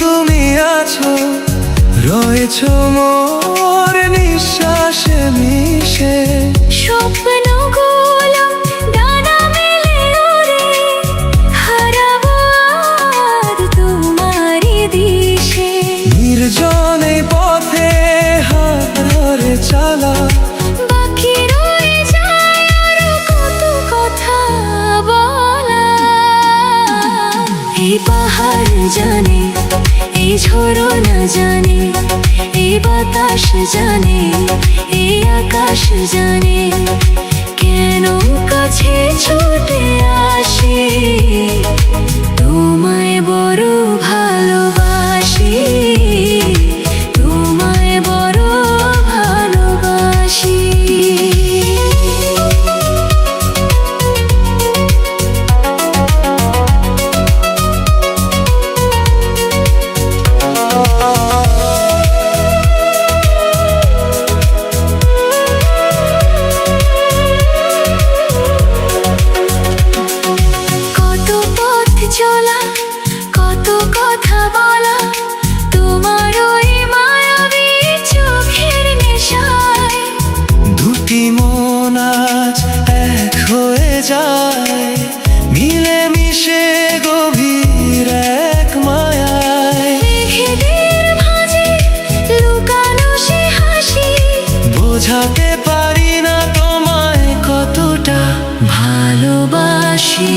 তুমি আছো, রয়েছো মোর নিঃশ্বাসে মিশে। স্বপ্নগুলো ডানা মেলে ওরে, হারাবো আর তোমারই দিশে। নির্জনে পথে হাত ধরে চালা, বাকি রয়ে যায় আরো কত কথা বলা। এই পাহাড় জানে, এই ঝরনা জানে, এই বাতাস জানে, এই আকাশ জানে, কেন কাছে ছুটে আসি, তোমায় বড় ভালোবাসি, তোমায় বড় ভালোবাসি। কত পথ চলা, কত কথা বলা, তোমার ওই মায়াবী চোখের নেশায়। দুটি মন আজ এক হয়ে যায়, মিলে মিশে গভীর এক মায়ায়। মেঘেদের ভাঁজে লুকানো সে হাসি, বোঝাতে পারি না তোমায় কতটা ভালোবাসি।